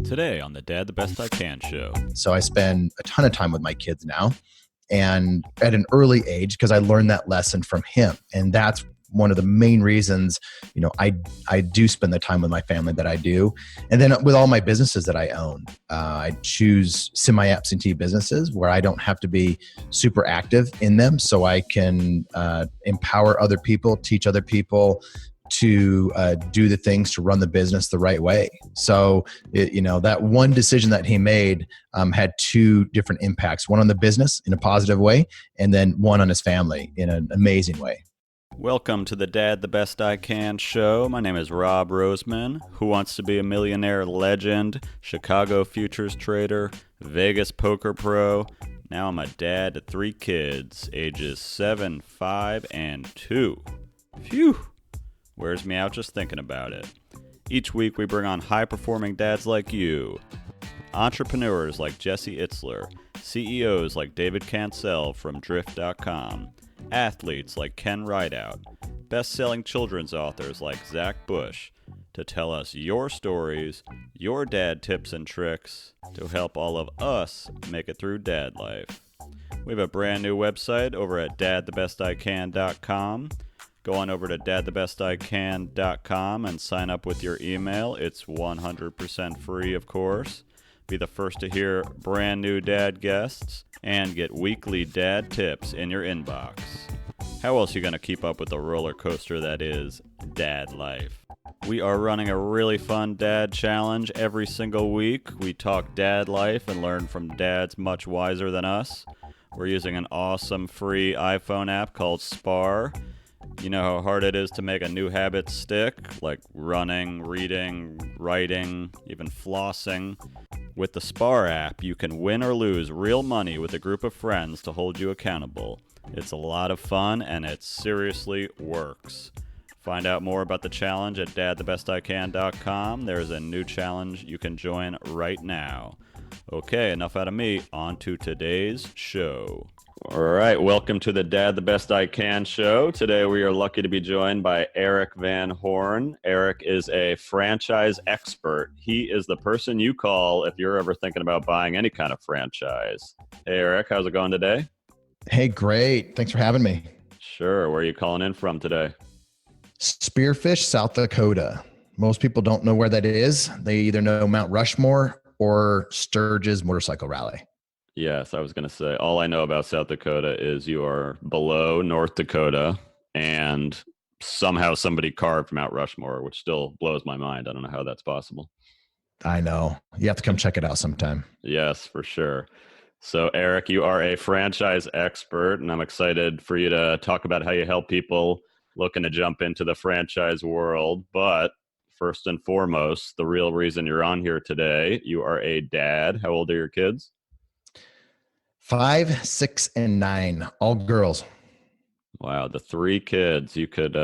Today on the Dad the Best I Can show. So I spend a ton of time with my kids now, and at an early age, because I learned that lesson from him. And that's one of the main reasons, I do spend the time with my family that I do. And then with all my businesses that I own, I choose semi-absentee businesses where I don't have to be super active in them, so I can empower other people, teach other people to do the things to run the business the right way. So, that one decision that he made had two different impacts, one on the business in a positive way, and then one on his family in an amazing way. Welcome to the Dad the Best I Can show. My name is Rob Roseman. Who wants to be a millionaire legend, Chicago futures trader, Vegas poker pro? Now I'm a dad to 3 kids, ages 7, 5, and 2. Phew! Wears me out just thinking about it. Each week we bring on high-performing dads like you, entrepreneurs like Jesse Itzler, CEOs like David Cancel from Drift.com, athletes like Ken Rideout, best-selling children's authors like Zach Bush, to tell us your stories, your dad tips and tricks, to help all of us make it through dad life. We have a brand new website over at dadthebestican.com. Go on over to dadthebestican.com and sign up with your email. It's 100% free, of course. Be the first to hear brand new dad guests and get weekly dad tips in your inbox. How else are you going to keep up with the roller coaster that is dad life? We are running a really fun dad challenge every single week. We talk dad life and learn from dads much wiser than us. We're using an awesome free iPhone app called Spar. You know how hard it is to make a new habit stick, like running, reading, writing, even flossing. With the Spar app, you can win or lose real money with a group of friends to hold you accountable. It's a lot of fun, and it seriously works. Find out more about the challenge at dadthebestican.com. There's a new challenge you can join right now. Okay, enough out of me. On to today's show. All right, welcome to the Dad the Best I Can show. Today we are lucky to be joined by Erik Van Horn. Erik is a franchise expert. He is the person you call if you're ever thinking about buying any kind of franchise. Hey, Erik, how's it going today? Hey, great. Thanks for having me. Sure. Where are you calling in from today? Spearfish, South Dakota. Most people don't know where that is. They either know Mount Rushmore or Sturgis Motorcycle Rally. Yes, I was going to say, all I know about South Dakota is you are below North Dakota, and somehow somebody carved Mount Rushmore, which still blows my mind. I don't know how that's possible. I know. You have to come check it out sometime. Yes, for sure. So, Erik, you are a franchise expert, and I'm excited for you to talk about how you help people looking to jump into the franchise world. But first and foremost, the real reason you're on here today, you are a dad. How old are your kids? 5, 6, and 9, all girls. Wow, the 3 kids. You could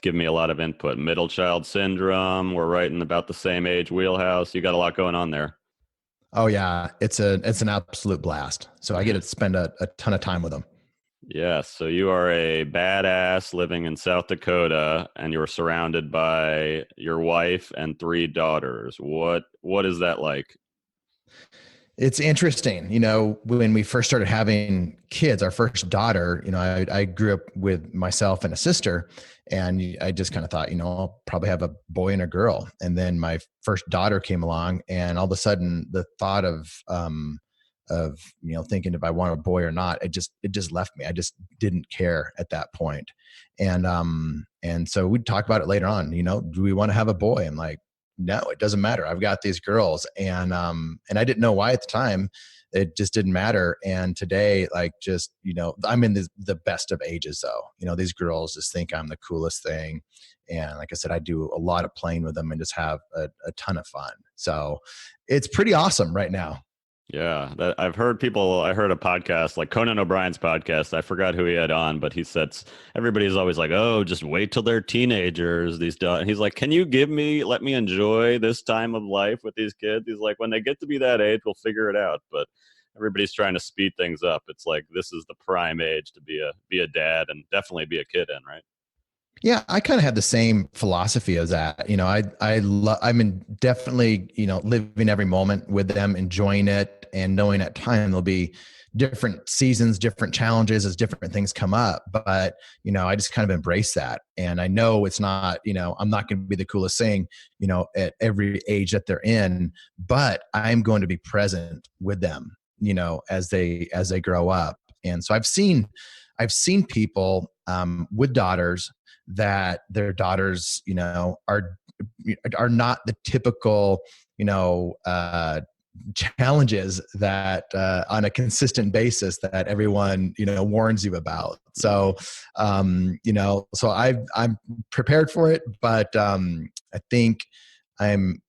give me a lot of input. Middle child syndrome. We're right in about the same age wheelhouse. You got a lot going on there. Oh yeah, it's an absolute blast. So I get to spend a ton of time with them. Yes, so you are a badass living in South Dakota, and you're surrounded by your wife and 3 daughters. What is that like? It's interesting, when we first started having kids, our first daughter, I grew up with myself and a sister, and I just kind of thought, I'll probably have a boy and a girl. And then my first daughter came along, and all of a sudden the thought of thinking if I want a boy or not, it just left me. I just didn't care at that point. And so we'd talk about it later on, do we want to have a boy? I'm like, no, it doesn't matter. I've got these girls. And I didn't know why at the time. It just didn't matter. And today, I'm in the best of ages though. These girls just think I'm the coolest thing. And like I said, I do a lot of playing with them and just have a ton of fun. So it's pretty awesome right now. Yeah, I heard a podcast like Conan O'Brien's podcast. I forgot who he had on, but he said everybody's always like, "Oh, just wait till they're teenagers." He's like, "Can you let me enjoy this time of life with these kids?" He's like, "When they get to be that age, we'll figure it out." But everybody's trying to speed things up. It's like this is the prime age to be a dad and definitely be a kid in, right? Yeah, I kind of have the same philosophy as that. I'm definitely, living every moment with them, enjoying it, and knowing at time there'll be different seasons, different challenges as different things come up. But, I just kind of embrace that. And I know it's not, I'm not going to be the coolest thing, at every age that they're in, but I'm going to be present with them, as they grow up. And so I've seen people with daughters that their daughters, are not the typical, challenges that on a consistent basis that everyone warns you about. So I'm prepared for it, but I think I'm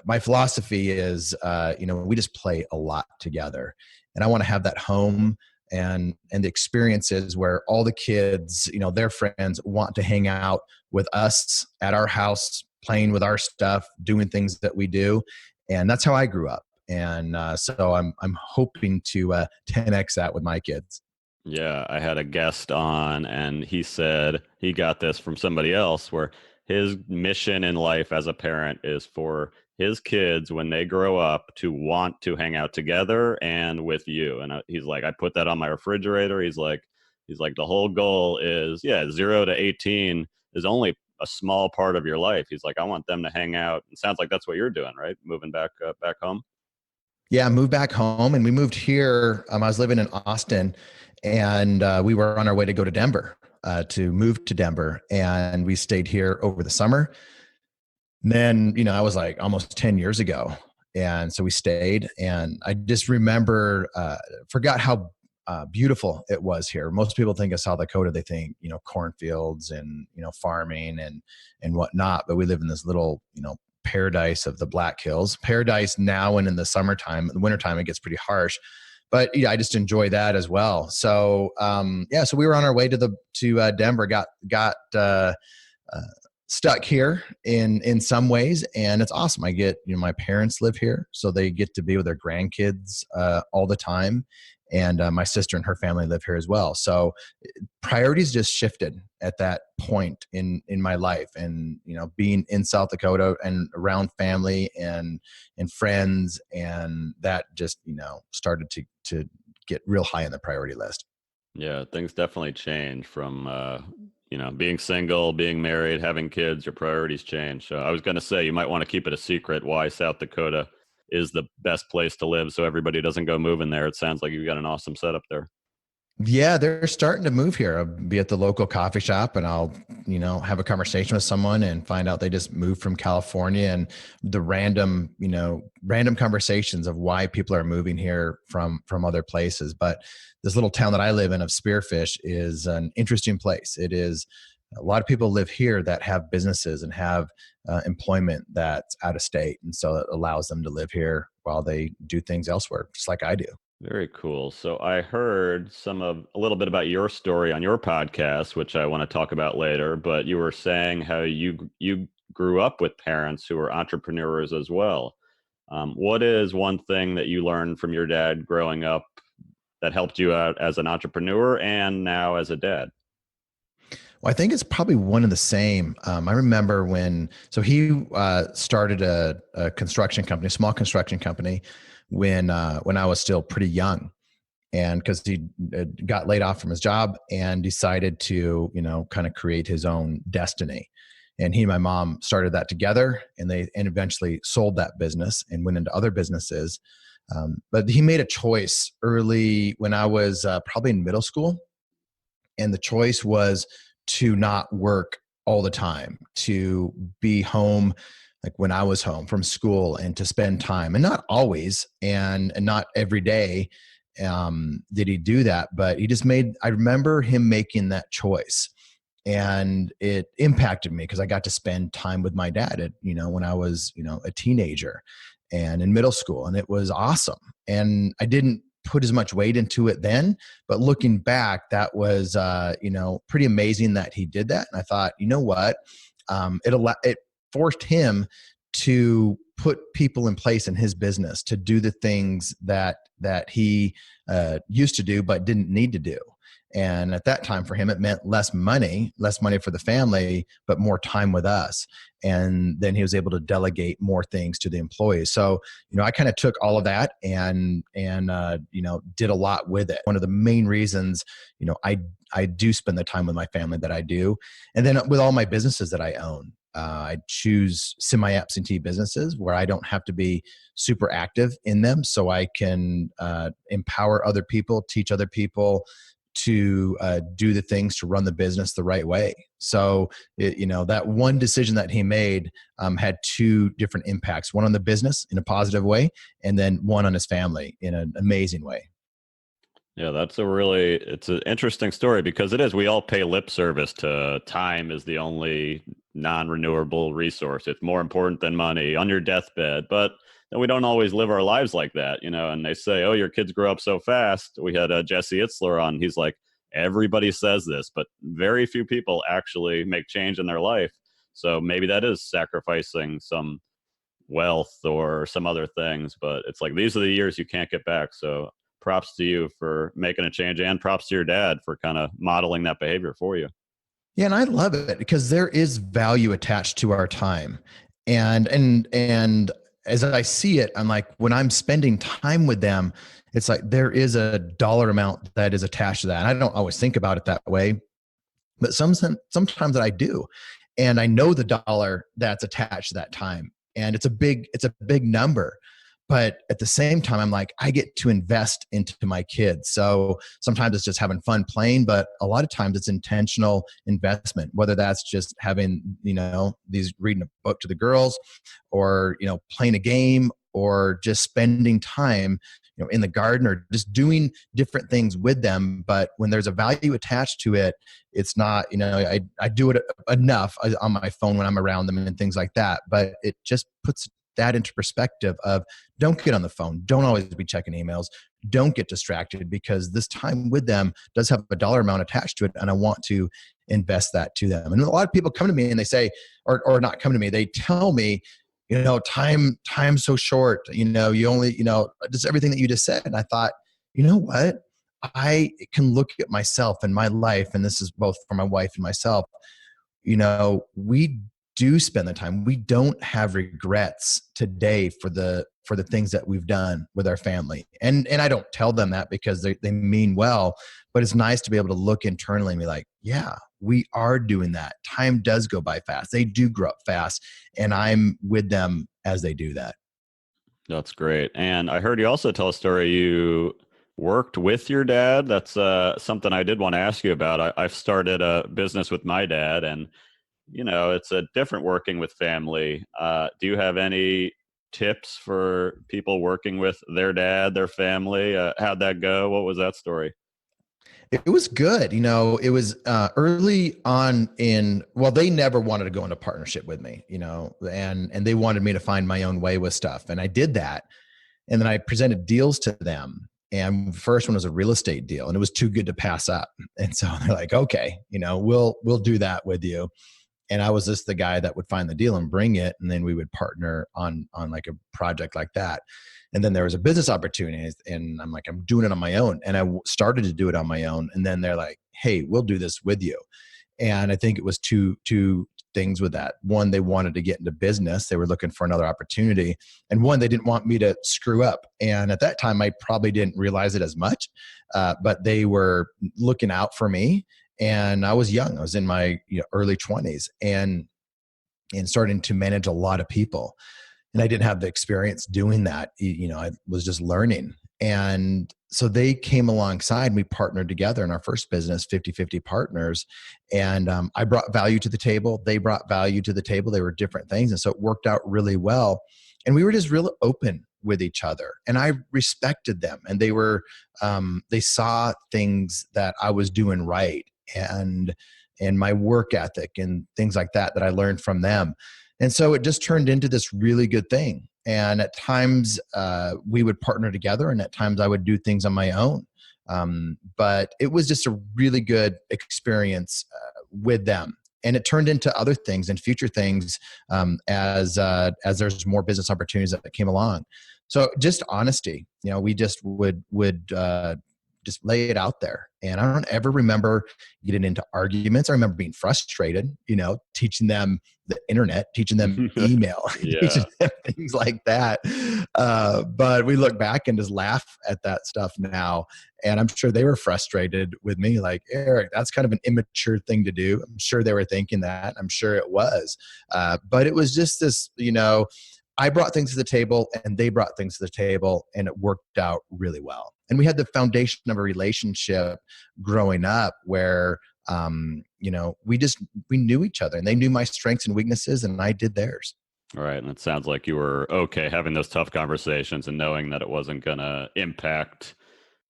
my philosophy is we just play a lot together, and I want to have that home and the experiences where all the kids, their friends want to hang out with us at our house, playing with our stuff, doing things that we do. And that's how I grew up. And so I'm hoping to 10x that with my kids. Yeah, I had a guest on, and he said he got this from somebody else where his mission in life as a parent is for his kids when they grow up to want to hang out together and with you. And he's like, I put that on my refrigerator. He's like, the whole goal is, yeah, 0 to 18 is only a small part of your life. He's like, I want them to hang out. It sounds like that's what you're doing, right? Moving back home. Yeah, I moved back home, and we moved here. I was living in Austin, and we were on our way to go to Denver, to move to Denver, and we stayed here over the summer. And then, I was like almost 10 years ago. And so we stayed, and I just remember, forgot how beautiful it was here. Most people think of South Dakota, they think, cornfields and, farming and whatnot. But we live in this little, paradise of the Black Hills. Paradise now, and in the summertime, in the wintertime, it gets pretty harsh. But I just enjoy that as well. So so we were on our way to Denver, got stuck here in some ways, and it's awesome. I get, my parents live here, so they get to be with their grandkids all the time, and my sister and her family live here as well. So priorities just shifted at that point in my life, and being in South Dakota and around family and friends, and that just started to get real high on the priority list. Yeah, things definitely change from being single, being married, having kids. Your priorities change. So I was going to say you might want to keep it a secret why South Dakota is the best place to live, so everybody doesn't go moving there. It sounds like you've got an awesome setup there. Yeah, they're starting to move here. I'll be at the local coffee shop, and I'll, have a conversation with someone and find out they just moved from California, and the random conversations of why people are moving here from other places. But this little town that I live in of Spearfish is an interesting place. It is, a lot of people live here that have businesses and have employment that's out of state. And so it allows them to live here while they do things elsewhere, just like I do. Very cool. So I heard a little bit about your story on your podcast, which I want to talk about later. But you were saying how you grew up with parents who were entrepreneurs as well. What is one thing that you learned from your dad growing up that helped you out as an entrepreneur and now as a dad? Well, I think it's probably one of the same. I remember so he started a construction company, a small construction company, when I was still pretty young, and because he got laid off from his job and decided to, kind of create his own destiny. And he and my mom started that together, and eventually sold that business and went into other businesses. But he made a choice early when I was probably in middle school, and the choice was to not work all the time, to be home like when I was home from school, and to spend time, and not always and not every day did he do that, but I remember him making that choice, and it impacted me because I got to spend time with my dad when I was, a teenager and in middle school. And it was awesome. And I didn't put as much weight into it then, but looking back, that was, pretty amazing that he did that. And I thought, you know what? It forced him to put people in place in his business to do the things that he used to do but didn't need to do. And at that time for him, it meant less money for the family, but more time with us. And then he was able to delegate more things to the employees. So, I kind of took all of that and did a lot with it. One of the main reasons, I do spend the time with my family that I do. And then with all my businesses that I own, I choose semi-absentee businesses where I don't have to be super active in them, so I can empower other people, teach other people to do the things to run the business the right way. So, that one decision that he made had two different impacts: one on the business in a positive way, and then one on his family in an amazing way. Yeah, it's an interesting story because it is. We all pay lip service to time is the only non-renewable resource. It's more important than money on your deathbed, but then we don't always live our lives like that, and they say, oh, your kids grow up so fast. We had Jesse Itzler on. He's like, everybody says this, but very few people actually make change in their life. So maybe that is sacrificing some wealth or some other things, but it's like these are the years you can't get back. So props to you for making a change, and props to your dad for kind of modeling that behavior for you. Yeah, and I love it because there is value attached to our time. And as I see it, I'm like, when I'm spending time with them, it's like there is a dollar amount that is attached to that. And I don't always think about it that way, but sometimes that I do. And I know the dollar that's attached to that time. And it's a big number. But at the same time, I'm like, I get to invest into my kids. So sometimes it's just having fun playing, but a lot of times it's intentional investment, whether that's just having, reading a book to the girls, or, playing a game, or just spending time, in the garden, or just doing different things with them. But when there's a value attached to it, it's not, I do it enough on my phone when I'm around them and things like that. But it just puts that into perspective of, don't get on the phone. Don't always be checking emails. Don't get distracted, because this time with them does have a dollar amount attached to it. And I want to invest that to them. And a lot of people come to me and they say, or not come to me, they tell me, time's so short, you only, just everything that you just said. And I thought, you know what? I can look at myself and my life, and this is both for my wife and myself. We do spend the time. We don't have regrets today for the things that we've done with our family. And I don't tell them that because they mean well, but it's nice to be able to look internally and be like, yeah, we are doing that. Time does go by fast. They do grow up fast, and I'm with them as they do that. That's great. And I heard you also tell a story. You worked with your dad. That's something I did want to ask you about. I've started a business with my dad, and it's a different working with family. Do you have any tips for people working with their dad, their family? How'd that go? What was that story? It was good. It was early on they never wanted to go into partnership with me, and they wanted me to find my own way with stuff. And I did that. And then I presented deals to them. And the first one was a real estate deal, and it was too good to pass up. And so they're like, okay, we'll do that with you. And I was just the guy that would find the deal and bring it. And then we would partner on like a project like that. And then there was a business opportunity, and I'm like, I'm doing it on my own. And I started to do it on my own. And then they're like, hey, we'll do this with you. And I think it was two things with that. One, they wanted to get into business. They were looking for another opportunity. And one, they didn't want me to screw up. And at that time, I probably didn't realize it as much, but they were looking out for me. And I was young. I was in my early 20s and starting to manage a lot of people. And I didn't have the experience doing that. I was just learning. And so they came alongside and we partnered together in our first business, 50-50 partners. And I brought value to the table. They brought value to the table. They were different things. And so it worked out really well. And we were just real open with each other. And I respected them. And they saw things that I was doing right, and my work ethic and things like that I learned from them. And so it just turned into this really good thing. And at times we would partner together, and at times I would do things on my own. But it was just a really good experience with them. And it turned into other things and future things as there's more business opportunities that came along. So just honesty, we just would just lay it out there. And I don't ever remember getting into arguments. I remember being frustrated, teaching them the internet, teaching them email, Yeah. teaching them things like that. But we look back and just laugh at that stuff now. And I'm sure they were frustrated with me, like, Erik, that's kind of an immature thing to do. I'm sure they were thinking that. I'm sure it was. But it was just this, I brought things to the table and they brought things to the table, and it worked out really well. And we had the foundation of a relationship growing up where, we knew each other, and they knew my strengths and weaknesses, and I did theirs. All right. And it sounds like you were okay having those tough conversations and knowing that it wasn't going to impact,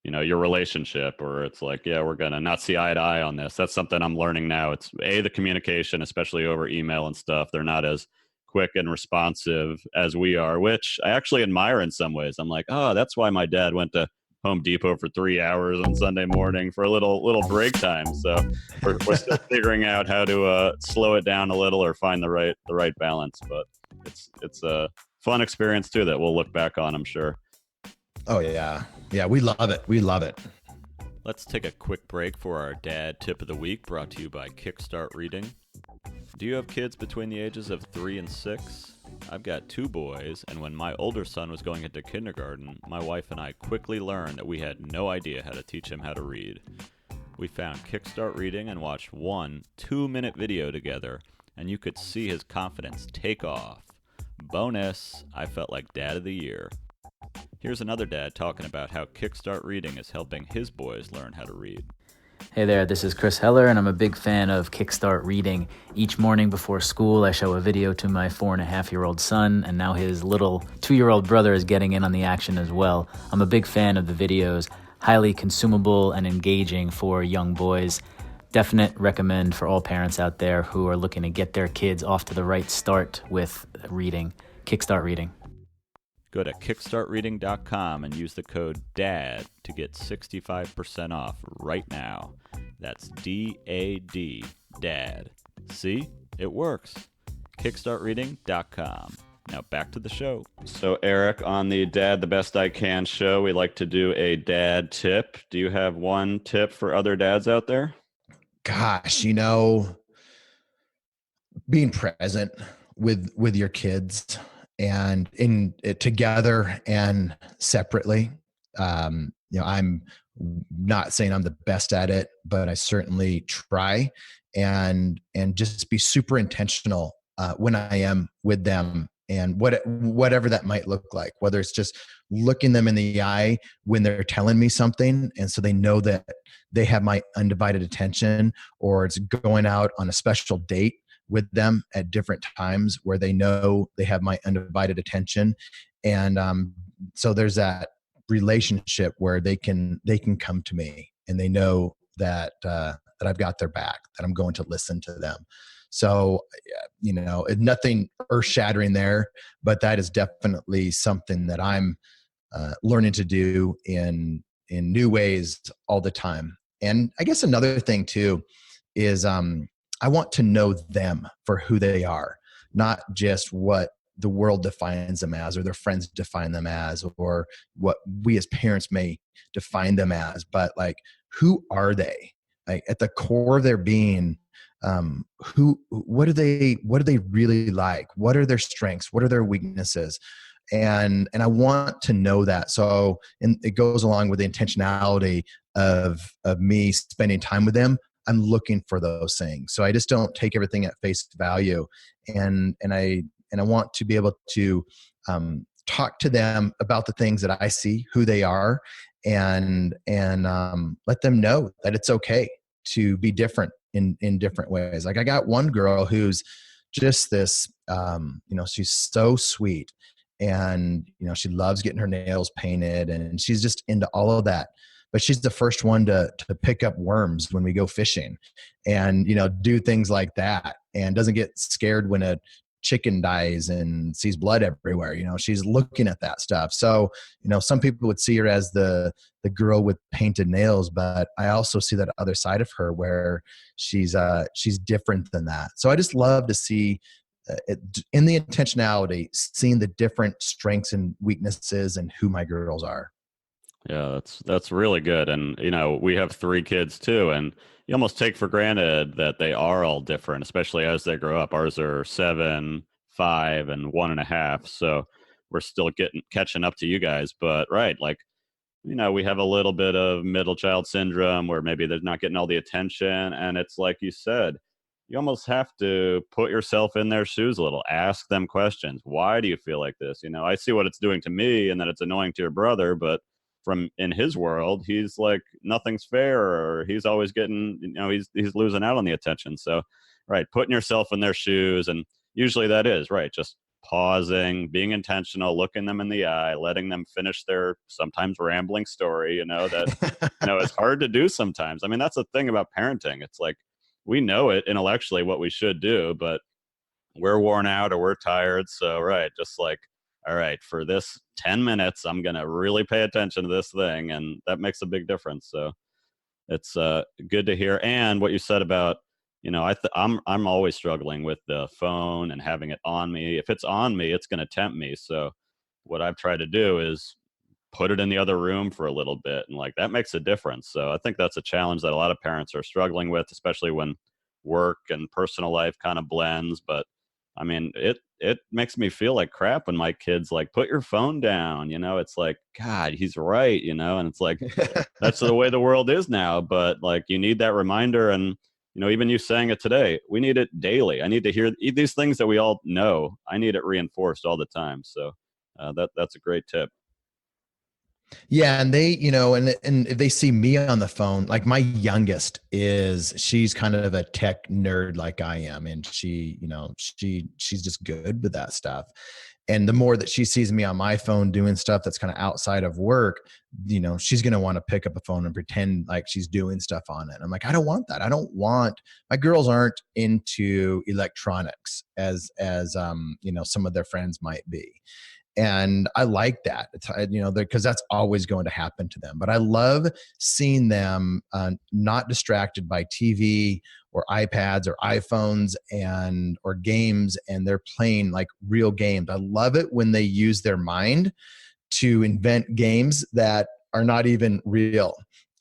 your relationship, or it's like, yeah, we're going to not see eye to eye on this. That's something I'm learning now. It's the communication, especially over email and stuff. They're not as quick and responsive as we are, which I actually admire in some ways. I'm like, oh, that's why my dad went to Home Depot for 3 hours on Sunday morning for a little break time. So we're still figuring out how to slow it down a little or find the right balance. But it's a fun experience too that we'll look back on, I'm sure. Oh yeah, we love it. We love it. Let's take a quick break for our dad tip of the week, brought to you by Kickstart Reading. Do you have kids between the ages of 3 and 6? I've got 2 boys, and when my older son was going into kindergarten, my wife and I quickly learned that we had no idea how to teach him how to read. We found Kickstart Reading and watched one 2-minute video together, and you could see his confidence take off. Bonus, I felt like Dad of the Year. Here's another dad talking about how Kickstart Reading is helping his boys learn how to read. Hey there, this is Chris Heller, and I'm a big fan of Kickstart Reading. Each morning before school, I show a video to my 4.5-year-old son, and now his little 2-year-old brother is getting in on the action as well. I'm a big fan of the videos, highly consumable and engaging for young boys. Definite recommend for all parents out there who are looking to get their kids off to the right start with reading. Kickstart Reading. Go to kickstartreading.com and use the code DAD to get 65% off right now. That's D-A-D, DAD. See? It works. kickstartreading.com. Now back to the show. So Erik, on the Dad the Best I Can show, we like to do a dad tip. Do you have one tip for other dads out there? Gosh, being present with your kids, and in it together and separately. I'm not saying I'm the best at it, but I certainly try, and just be super intentional when I am with them, and whatever that might look like, whether it's just looking them in the eye when they're telling me something, and so they know that they have my undivided attention, or it's going out on a special date with them at different times where they know they have my undivided attention. And so there's that relationship where they can come to me, and they know that I've got their back, that I'm going to listen to them. So, nothing earth shattering there, but that is definitely something that I'm learning to do in new ways all the time. And I guess another thing too is I want to know them for who they are, not just what the world defines them as, or their friends define them as, or what we as parents may define them as, but like, who are they? Like, at the core of their being, what do they really like? What are their strengths? What are their weaknesses? And I want to know that. So, and it goes along with the intentionality of me spending time with them. I'm looking for those things. So I just don't take everything at face value. And I want to be able to talk to them about the things that I see, who they are, and let them know that it's okay to be different in different ways. Like, I got one girl who's just this, she's so sweet, and, she loves getting her nails painted, and she's just into all of that. But she's the first one to pick up worms when we go fishing, and, do things like that, and doesn't get scared when a chicken dies and sees blood everywhere. She's looking at that stuff. So, some people would see her as the girl with painted nails, but I also see that other side of her where she's different than that. So I just love to see in the intentionality, seeing the different strengths and weaknesses and who my girls are. Yeah, that's really good. And we have three kids too, and you almost take for granted that they are all different, especially as they grow up. Ours are 7, 5, and 1.5. So we're still getting catching up to you guys. But right, like we have a little bit of middle child syndrome where maybe they're not getting all the attention. And it's like you said, you almost have to put yourself in their shoes a little, ask them questions. Why do you feel like this? I see what it's doing to me and that it's annoying to your brother, but from in his world, he's like, nothing's fair, or he's always getting, he's losing out on the attention. So, right, putting yourself in their shoes. And usually that is right. Just pausing, being intentional, looking them in the eye, letting them finish their sometimes rambling story, that, it's hard to do sometimes. I mean, that's the thing about parenting. It's like we know it intellectually what we should do, but we're worn out or we're tired. So, right, just like, all right, for this 10 minutes, I'm going to really pay attention to this thing. And that makes a big difference. So it's good to hear. And what you said about, I'm always struggling with the phone and having it on me. If it's on me, it's going to tempt me. So what I've tried to do is put it in the other room for a little bit, and like that makes a difference. So I think that's a challenge that a lot of parents are struggling with, especially when work and personal life kind of blends. But I mean, it makes me feel like crap when my kids like, put your phone down. It's like, God, he's right. And it's like, that's the way the world is now. But like, you need that reminder. And even you saying it today, we need it daily. I need to hear these things that we all know. I need it reinforced all the time. So that's a great tip. Yeah, and they, and if they see me on the phone, like my youngest she's kind of a tech nerd like I am, and she's just good with that stuff. And the more that she sees me on my phone doing stuff that's kind of outside of work, she's going to want to pick up a phone and pretend like she's doing stuff on it. I'm like, I don't want that. I don't want, my girls aren't into electronics as some of their friends might be. And I like that, because that's always going to happen to them. But I love seeing them not distracted by TV or iPads or iPhones or games, and they're playing like real games. I love it when they use their mind to invent games that are not even real,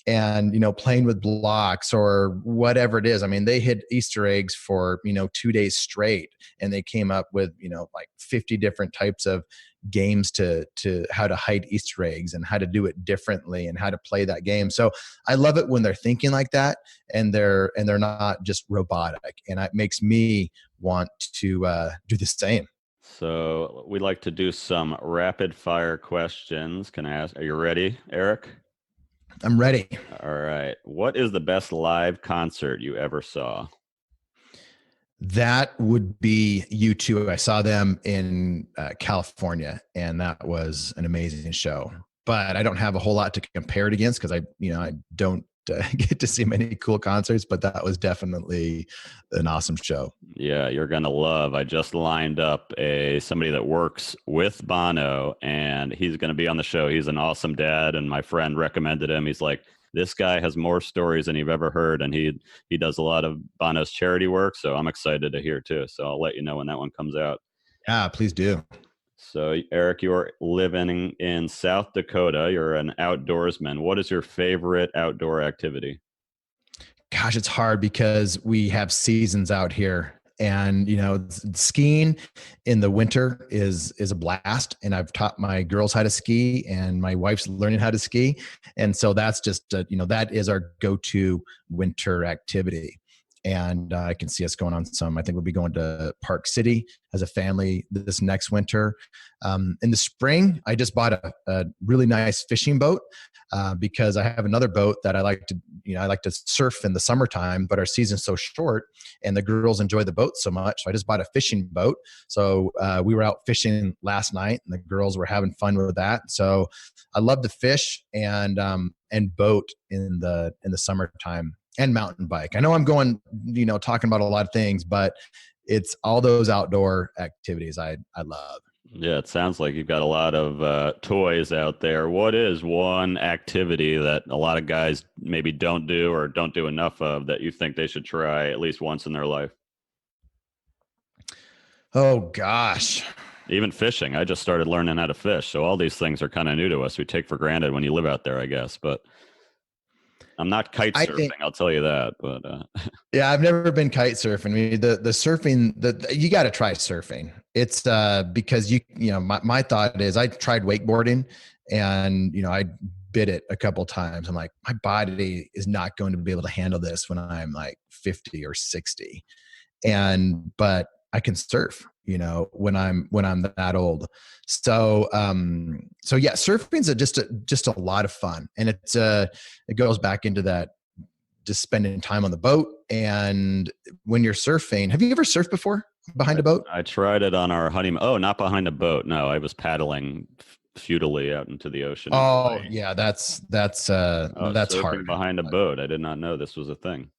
and playing with blocks or whatever it is. I mean, they hid Easter eggs for 2 days straight, and they came up with like 50 different types of games to how to hide Easter eggs and how to do it differently and how to play that game. So I love it when they're thinking like that, and they're not just robotic, and it makes me want to do the same. So we'd like to do some rapid fire questions. Can I ask, are you ready, Erik? I'm ready. All right. What is the best live concert you ever saw? That would be U2. I saw them in California, and that was an amazing show. But I don't have a whole lot to compare it against because I don't get to see many cool concerts. But that was definitely an awesome show. Yeah, you're gonna love. I just lined up somebody that works with Bono, and he's gonna be on the show. He's an awesome dad, and my friend recommended him. He's like, this guy has more stories than you've ever heard, and he does a lot of Bono's charity work. So I'm excited to hear too. So I'll let you know when that one comes out. Yeah, please do. So Erik, you're living in South Dakota. You're an outdoorsman. What is your favorite outdoor activity? Gosh, it's hard because we have seasons out here, and skiing in the winter is a blast, and I've taught my girls how to ski, and my wife's learning how to ski, and so that's just that is our go-to winter activity. And I can see us going on some. I think we'll be going to Park City as a family this next winter. In the spring, I just bought a really nice fishing boat because I have another boat that I like to, I like to surf in the summertime, but our season's so short, and the girls enjoy the boat so much. So I just bought a fishing boat. So we were out fishing last night, and the girls were having fun with that. So I love to fish and boat in the summertime. And mountain bike. I know I'm going, talking about a lot of things, but it's all those outdoor activities I love. Yeah, it sounds like you've got a lot of toys out there. What is one activity that a lot of guys maybe don't do or don't do enough of that you think they should try at least once in their life? Oh gosh. Even fishing. I just started learning how to fish. So all these things are kind of new to us. We take for granted when you live out there, I guess. But I'm not kite I surfing, think, I'll tell you that. But yeah, I've never been kite surfing. I mean, the surfing, you got to try surfing. It's because my thought is I tried wakeboarding and, I bit it a couple times. I'm like, my body is not going to be able to handle this when I'm like 50 or 60. But I can surf, when I'm that old. So yeah, surfing's just a lot of fun. And it goes back into that, just spending time on the boat. And when you're surfing, have you ever surfed before behind a boat? I tried it on our honeymoon. Oh, not behind a boat. No, I was paddling futilely out into the ocean in Oh Hawaii. yeah, that's Oh, surfing hard. behind a boat. I did not know this was a thing.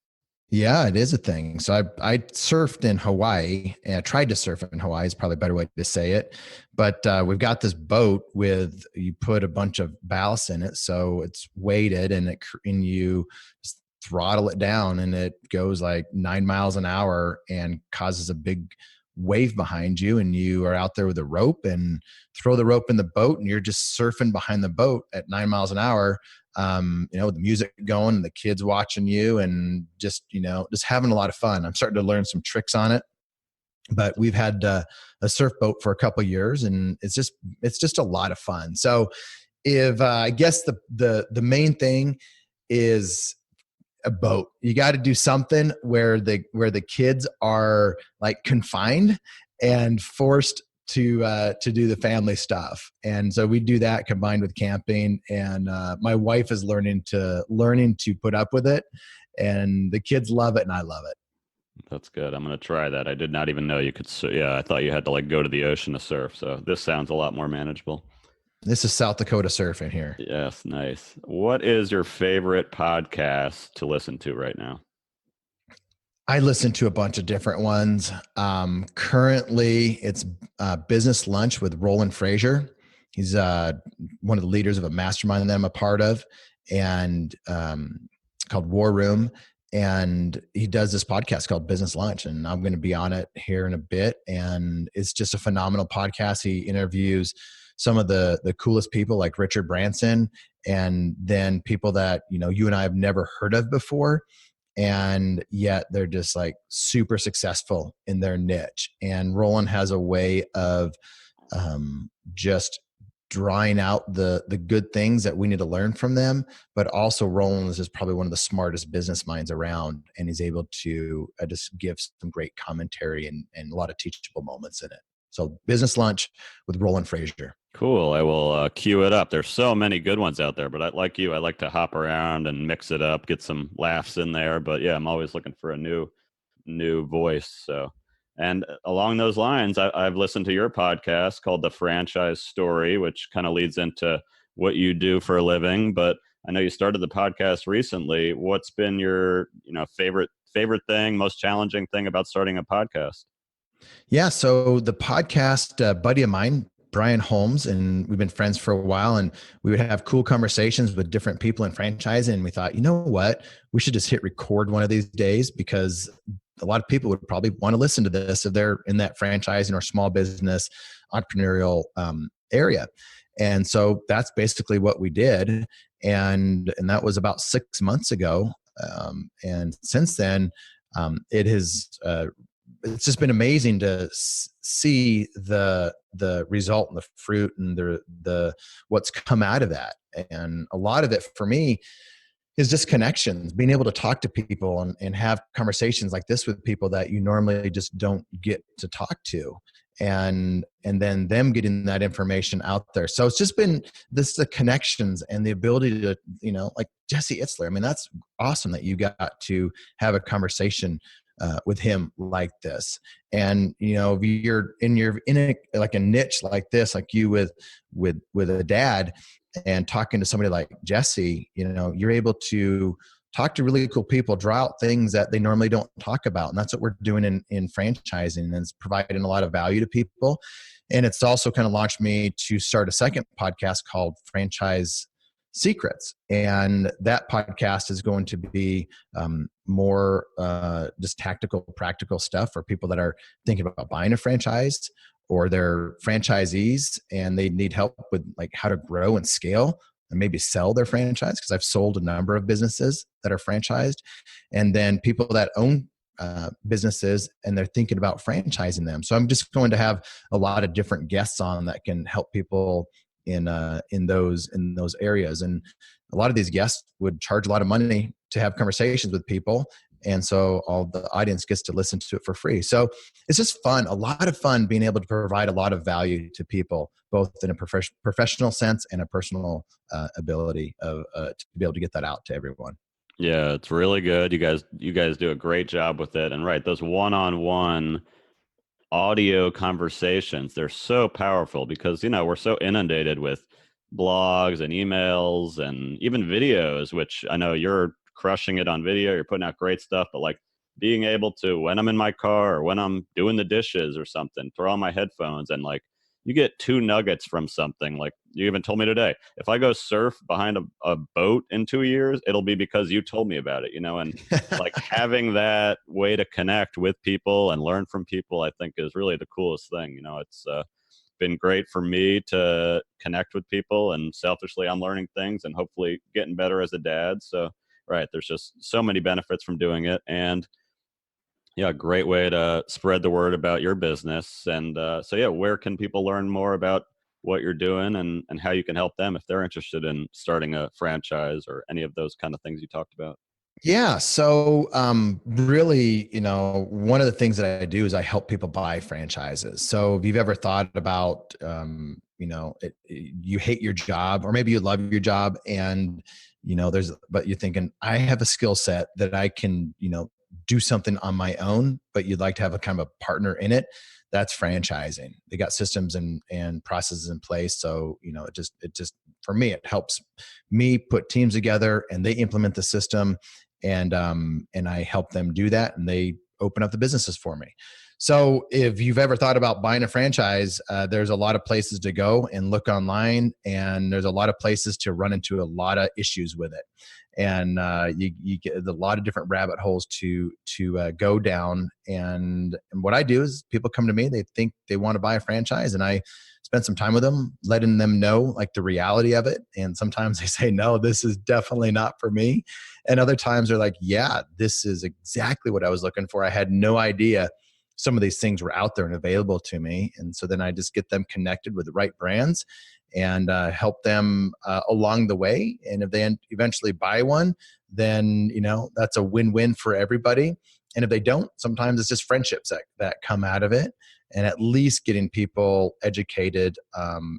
Yeah, it is a thing. So I surfed in Hawaii, and I tried to surf in Hawaii is probably a better way to say it. But we've got this boat with, you put a bunch of ballast in it, so it's weighted, and you just throttle it down, and it goes like 9 miles an hour and causes a big wave behind you, and you are out there with a rope and throw the rope in the boat, and you're just surfing behind the boat at 9 miles an hour, with the music going and the kids watching you, and just having a lot of fun. I'm starting to learn some tricks on it, but we've had a surf boat for a couple of years, and it's just a lot of fun. So if I guess the main thing is a boat. You got to do something where the kids are like confined and forced to do the family stuff. And so we do that combined with camping. And my wife is learning to put up with it, and the kids love it, and I love it. That's good. I'm going to try that. I did not even know you could. Yeah, I thought you had to like go to the ocean to surf. So this sounds a lot more manageable. This is South Dakota surfing here. Yes, nice. What is your favorite podcast to listen to right now? I listen to a bunch of different ones. Currently, it's Business Lunch with Roland Frazier. He's one of the leaders of a mastermind that I'm a part of, and called War Room. And he does this podcast called Business Lunch, and I'm going to be on it here in a bit. And it's just a phenomenal podcast. He interviews some of the coolest people like Richard Branson, and then people that you and I have never heard of before, and yet they're just like super successful in their niche. And Roland has a way of just drawing out the good things that we need to learn from them. But also Roland is just probably one of the smartest business minds around, and he's able to just give some great commentary and a lot of teachable moments in it. So Business Lunch with Roland Frazier. Cool. I will queue it up. There's so many good ones out there, but like you, I like to hop around and mix it up, get some laughs in there. But yeah, I'm always looking for a new voice. So, and along those lines, I've listened to your podcast called The Franchise Story, which kind of leads into what you do for a living. But I know you started the podcast recently. What's been your favorite thing, most challenging thing about starting a podcast? Yeah. So the podcast, buddy of mine, Brian Holmes, and we've been friends for a while, and we would have cool conversations with different people in franchising. And we thought, you know what, we should just hit record one of these days, because a lot of people would probably want to listen to this if they're in that franchising or small business entrepreneurial area. And so that's basically what we did. And that was about 6 months ago. And since then, it has, it's just been amazing to see the result and the fruit and the what's come out of that. And a lot of it for me is just connections, being able to talk to people and have conversations like this with people that you normally just don't get to talk to, and then them getting that information out there. So it's just been the connections and the ability to, like Jesse Itzler. I mean, that's awesome that you got to have a conversation with him like this. And if you're in a niche like this, like you with a dad, and talking to somebody like Jesse, you're able to talk to really cool people, draw out things that they normally don't talk about. And that's what we're doing in franchising, and it's providing a lot of value to people. And it's also kind of launched me to start a second podcast called Franchise Secrets. And that podcast is going to be more just tactical, practical stuff for people that are thinking about buying a franchise, or they're franchisees and they need help with like how to grow and scale and maybe sell their franchise, because I've sold a number of businesses that are franchised, and then people that own businesses and they're thinking about franchising them. So I'm just going to have a lot of different guests on that can help people in those areas. And a lot of these guests would charge a lot of money to have conversations with people, and so all the audience gets to listen to it for free. So it's just fun, a lot of fun being able to provide a lot of value to people, both in a professional sense and a personal ability of to be able to get that out to everyone. Yeah, it's really good. You guys do a great job with it. And right, those one-on-one audio conversations, they're so powerful because, we're so inundated with blogs and emails and even videos, which I know you're crushing it on video. You're putting out great stuff, but like being able to, when I'm in my car or when I'm doing the dishes or something, throw on my headphones and like you get two nuggets from something. Like you even told me today, if I go surf behind a boat in 2 years, it'll be because you told me about it, and like having that way to connect with people and learn from people, I think is really the coolest thing. It's been great for me to connect with people, and selfishly I'm learning things and hopefully getting better as a dad. So, right, there's just so many benefits from doing it. And yeah, great way to spread the word about your business. And so, yeah, where can people learn more about what you're doing and how you can help them if they're interested in starting a franchise or any of those kind of things you talked about? Yeah. So, really, one of the things that I do is I help people buy franchises. So, if you've ever thought about, you hate your job, or maybe you love your job, and but you're thinking, I have a skill set that I can, do something on my own, but you'd like to have a kind of a partner in it. That's franchising. They got systems and processes in place. So, it just for me, it helps me put teams together and they implement the system, and I help them do that, and they open up the businesses for me. So if you've ever thought about buying a franchise, there's a lot of places to go and look online, and there's a lot of places to run into a lot of issues with it. And you get a lot of different rabbit holes to go down. And what I do is people come to me, they think they want to buy a franchise, and I spend some time with them, letting them know like the reality of it. And sometimes they say, no, this is definitely not for me. And other times they're like, yeah, this is exactly what I was looking for. I had no idea some of these things were out there and available to me. And so then I just get them connected with the right brands and help them along the way. And if they eventually buy one, then, that's a win-win for everybody. And if they don't, sometimes it's just friendships that come out of it, and at least getting people educated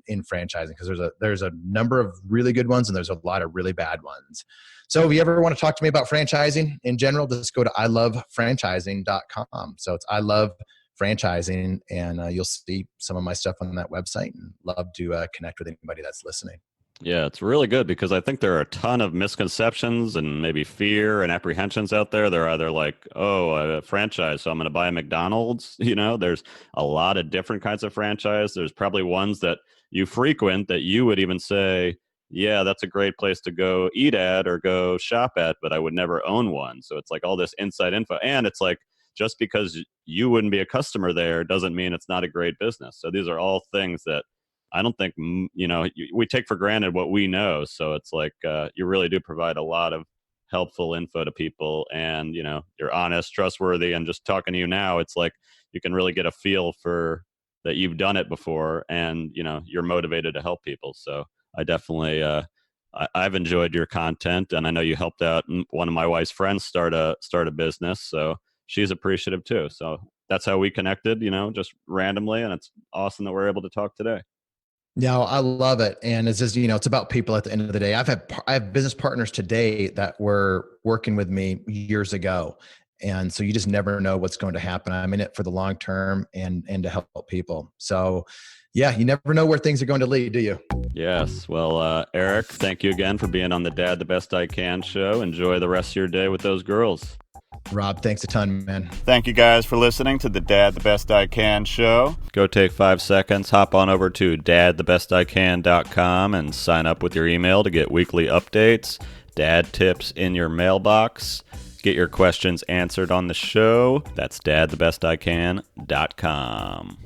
in franchising, because there's a number of really good ones and there's a lot of really bad ones. So if you ever want to talk to me about franchising in general, just go to ilovefranchising.com. So it's I Love Franchising, and you'll see some of my stuff on that website, and love to connect with anybody that's listening. Yeah, it's really good because I think there are a ton of misconceptions and maybe fear and apprehensions out there. They're either like, oh, a franchise, so I'm going to buy a McDonald's. There's a lot of different kinds of franchise. There's probably ones that you frequent that you would even say, yeah, that's a great place to go eat at or go shop at, but I would never own one. So it's like all this inside info. And it's like, just because you wouldn't be a customer there doesn't mean it's not a great business. So these are all things that I don't think, we take for granted what we know. So it's like you really do provide a lot of helpful info to people, and, you're honest, trustworthy, and just talking to you now, it's like you can really get a feel for that you've done it before, and, you're motivated to help people. So I definitely, I've enjoyed your content, and I know you helped out one of my wife's friends start a business. So she's appreciative too. So that's how we connected, just randomly. And it's awesome that we're able to talk today. No, I love it. And it's just, it's about people at the end of the day. I have business partners today that were working with me years ago. And so you just never know what's going to happen. I'm in it for the long term and to help people. So yeah, you never know where things are going to lead, do you? Yes. Well, Erik, thank you again for being on the Dad the Best I Can show. Enjoy the rest of your day with those girls. Rob, thanks a ton, man. Thank you guys for listening to the Dad the Best I Can show. Go take 5 seconds, hop on over to dadthebestican.com and sign up with your email to get weekly updates, dad tips in your mailbox. Get your questions answered on the show. That's dadthebestican.com.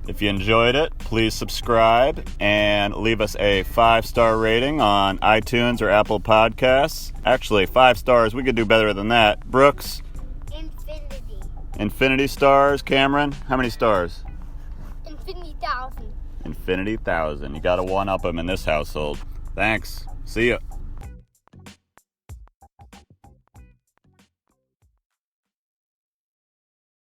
If you enjoyed it, please subscribe and leave us a 5-star rating on iTunes or Apple Podcasts. Actually, 5 stars. We could do better than that. Brooks? Infinity. Infinity stars. Cameron? How many stars? Infinity 1,000. Infinity 1,000. You got to one-up them in this household. Thanks. See ya.